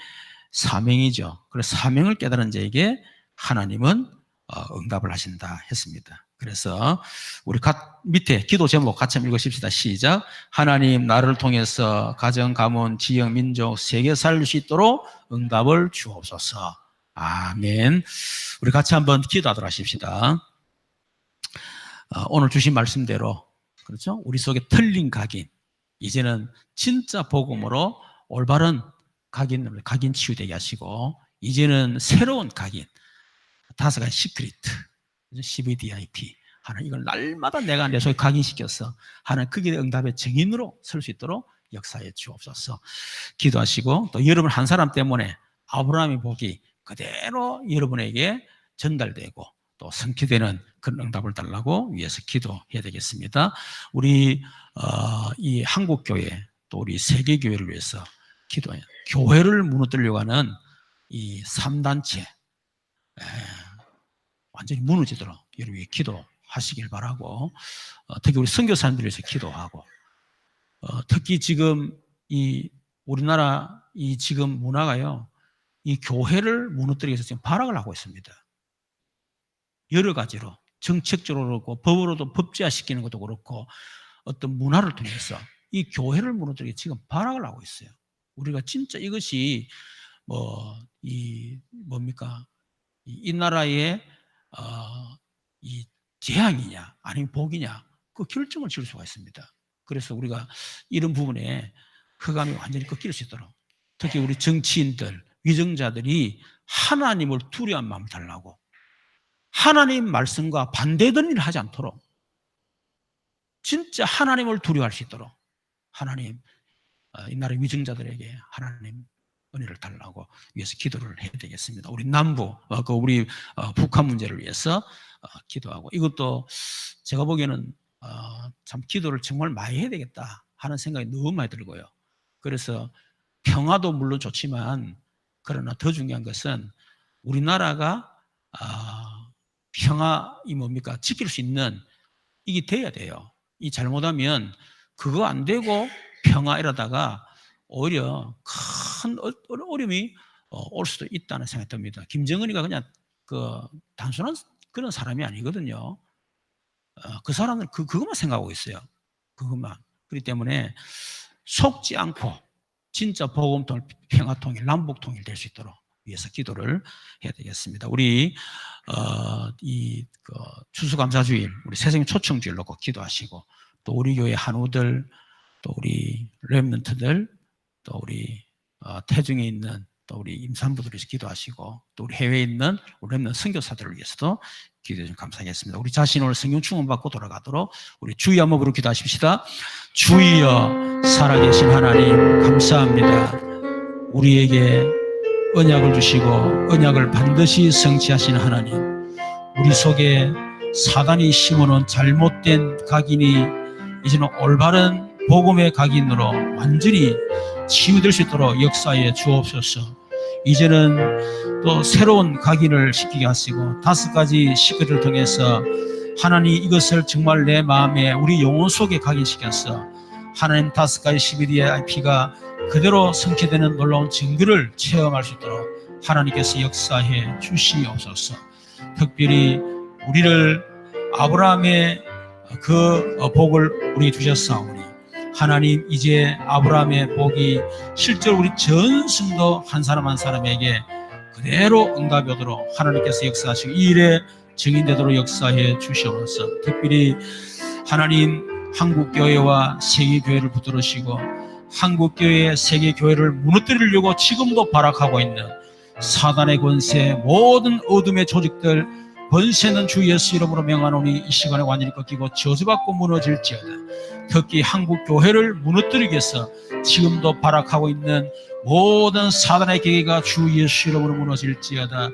사명이죠. 그래서 사명을 깨달은 자에게 하나님은 응답을 하신다 했습니다. 그래서 우리 밑에 기도 제목 같이 한번 읽으십시다. 시작. 하나님 나를 통해서 가정, 가문, 지역, 민족, 세계 살릴 수 있도록 응답을 주옵소서. 아멘. 우리 같이 한번 기도하도록 하십시다. 오늘 주신 말씀대로 그렇죠? 우리 속에 틀린 각인 이제는 진짜 복음으로 올바른 각인 치유되게 하시고 이제는 새로운 각인 5가지 시크릿 CVDIP 하나 이걸 날마다 내가 내 속에 각인시켜서 하나 그게 응답의 증인으로 설 수 있도록 역사해 주옵소서. 기도하시고 또 여러분 한 사람 때문에 아브라함의 복이 그대로 여러분에게 전달되고 또 성취되는 그런 응답을 달라고 위해서 기도해야 되겠습니다. 우리 이 한국교회 또 우리 세계교회를 위해서 기도해요. 교회를 무너뜨리려고 하는 이 3단체 완전히 무너지도록 여러분이 기도하시길 바라고 특히 우리 선교사님들 위해서 기도하고 특히 지금 이 우리나라 이 지금 문화가요 이 교회를 무너뜨리기 위해서 지금 발악을 하고 있습니다. 여러 가지로 정책적으로 그렇고 법으로도 법제화시키는 것도 그렇고 어떤 문화를 통해서 이 교회를 무너뜨리기 지금 발악을 하고 있어요. 우리가 진짜 이것이 뭡니까? 이 나라의 이 재앙이냐 아니면 복이냐 그 결정을 지을 수가 있습니다. 그래서 우리가 이런 부분에 흑암이 완전히 꺾일 수 있도록, 특히 우리 정치인들, 위정자들이 하나님을 두려워한 마음을 달라고, 하나님 말씀과 반대되는 일을 하지 않도록, 진짜 하나님을 두려워할 수 있도록 하나님, 이 나라 위정자들에게 하나님 은혜를 달라고 위해서 기도를 해야 되겠습니다. 우리 남부, 우리 북한 문제를 위해서 기도하고, 이것도 제가 보기에는 참 기도를 정말 많이 해야 되겠다 하는 생각이 너무 많이 들고요. 그래서 평화도 물론 좋지만, 그러나 더 중요한 것은 우리나라가 평화이 뭡니까? 지킬 수 있는 이게 돼야 돼요. 이 잘못하면 그거 안 되고 평화 이러다가 오히려 큰 어려움이 올 수도 있다는 생각이 듭니다. 김정은이가 그냥 단순한 그런 사람이 아니거든요. 그 사람은 그것만 생각하고 있어요. 그것만. 그렇기 때문에 속지 않고 진짜 복음통일, 평화통일, 남북통일 될 수 있도록 위해서 기도를 해야 되겠습니다. 우리 추수감사주일, 우리 새생명 초청주일 놓고 기도하시고, 또 우리 교회 한우들, 또 우리 렘넌트들, 또 우리 태중에 있는 또 우리 임산부들을 기도하시고, 또 우리 해외에 있는 우리 렘넌트 선교사들을 위해서도 기도해 주시면 감사하겠습니다. 우리 자신 오늘 성령 충만 받고 돌아가도록 우리 주여 한번 부르고 기도하십시다. 주여 살아계신 하나님 감사합니다. 우리에게 언약을 주시고 언약을 반드시 성취하시는 하나님, 우리 속에 사단이 심어놓은 잘못된 각인이 이제는 올바른 복음의 각인으로 완전히 치유될 수 있도록 역사에 주옵소서. 이제는 또 새로운 각인을 시키게 하시고 5가지 시크를 통해서 하나님 이것을 정말 내 마음에 우리 영혼 속에 각인시켜서 하나님 5가지 CBD의 피가 그대로 성취되는 놀라운 증거를 체험할 수 있도록 하나님께서 역사해 주시옵소서. 특별히 우리를 아브라함의 그 복을 우리 주셨사오니 하나님 이제 아브라함의 복이 실제로 우리 전 성도 한 사람 한 사람에게 그대로 응답이 오도록 하나님께서 역사하시고 이 일에 증인되도록 역사해 주시옵소서. 특별히 하나님 한국교회와 세계교회를 붙들으시고 한국교회, 세계교회를 무너뜨리려고 지금도 발악하고 있는 사단의 권세, 모든 어둠의 조직들 권세는 주 예수 이름으로 명하노니 이 시간에 완전히 꺾이고 저주받고 무너질지어다. 특히 한국교회를 무너뜨리기 위해서 지금도 발악하고 있는 모든 사단의 계계가 주 예수 이름으로 무너질지어다.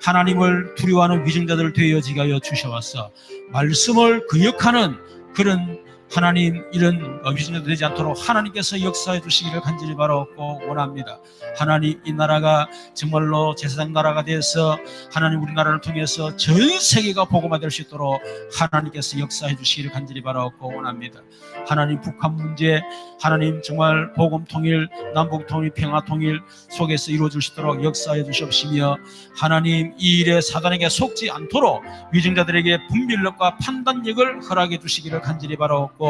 하나님을 두려워하는 위증자들을 되어지게 하여 주셔서 말씀을 거역하는 그런 하나님 이런 위증자도 되지 않도록 하나님께서 역사해 주시기를 간절히 바라옵고 원합니다. 하나님 이 나라가 정말로 제사장 나라가 돼서 하나님 우리나라를 통해서 전 세계가 복음화될 수 있도록 하나님께서 역사해 주시기를 간절히 바라옵고 원합니다. 하나님 북한 문제 하나님 정말 복음 통일, 남북 통일, 평화 통일 속에서 이루어질 수 있도록 역사해 주시옵시며 하나님 이 일에 사단에게 속지 않도록 위증자들에게 분별력과 판단력을 허락해 주시기를 간절히 바라옵고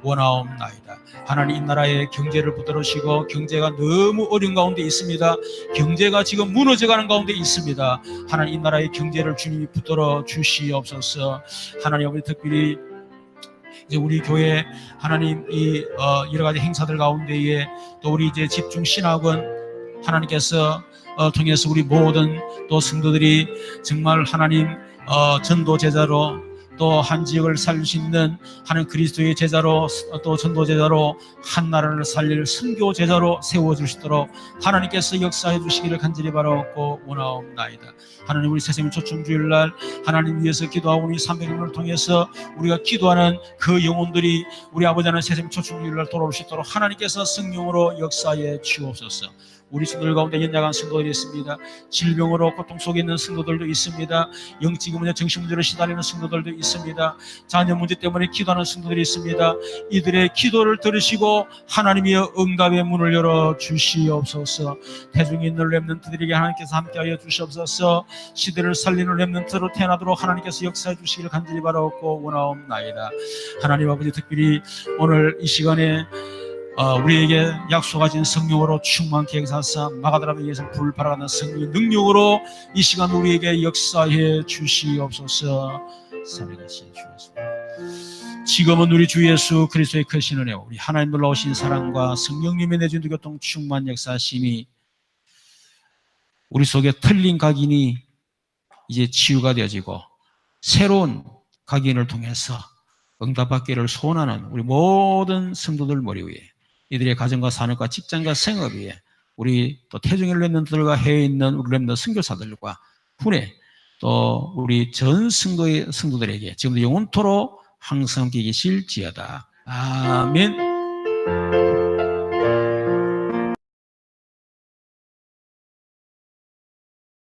원하옵나이다. 하나님 이 나라의 경제를 붙들으시고 경제가 너무 어려운 가운데 있습니다. 경제가 지금 무너져가는 가운데 있습니다. 하나님 이 나라의 경제를 주님이 붙들어 주시옵소서. 하나님 아버지 특별히 이제 우리 교회 하나님 이 여러 가지 행사들 가운데에 또 우리 이제 집중 신학원 하나님께서 통해서 우리 모든 또 성도들이 정말 하나님 전도 제자로 또 한 지역을 살릴 수 있는 하나님 그리스도의 제자로 또 전도 제자로 한 나라를 살릴 선교 제자로 세워질 수 있도록 하나님께서 역사해 주시기를 간절히 바라옵고 원하옵나이다. 하나님 우리 새생명 초청주일날 하나님 위해서 기도하오니 300일을 통해서 우리가 기도하는 그 영혼들이 우리 아버지 하나님 새생명 초청주일날 돌아올 수 있도록 하나님께서 성령으로 역사해 주옵소서. 우리 성도들 가운데 연약한 성도들이 있습니다. 질병으로 고통 속에 있는 성도들도 있습니다. 영적 문제, 정신 문제로 시달리는 성도들도 있습니다. 자녀 문제 때문에 기도하는 성도들이 있습니다. 이들의 기도를 들으시고 하나님의 응답의 문을 열어 주시옵소서. 대중에 있는 렘넌트들에게 하나님께서 함께하여 주시옵소서. 시대를 살리는 렘넌트로 태어나도록 하나님께서 역사해 주시기를 간절히 바라옵고 원하옵나이다. 하나님 아버지 특별히 오늘 이 시간에 우리에게 약속하신 성령으로 충만케 행사하사 마가다라에 의해서 불발하는 성령의 능력으로 이 시간 우리에게 역사해 주시옵소서. 살아계신 주 예수, 지금은 우리 주 예수 그리스도의 크신 은혜, 우리 하나님 놀라우신 사랑과 성령님의 내주는 교통 충만 역사심이 우리 속에 틀린 각인이 이제 치유가 되어지고 새로운 각인을 통해서 응답받기를 소원하는 우리 모든 성도들 머리 위에, 이들의 가정과 산업과 직장과 생업 위에, 우리 또 태중의 렘넌트들과 해외에 있는 우리 렘넌트 선교사들과 후에 또 우리 전 성도들에게 지금도 영원토록 항상 함께 계실지어다. 아멘.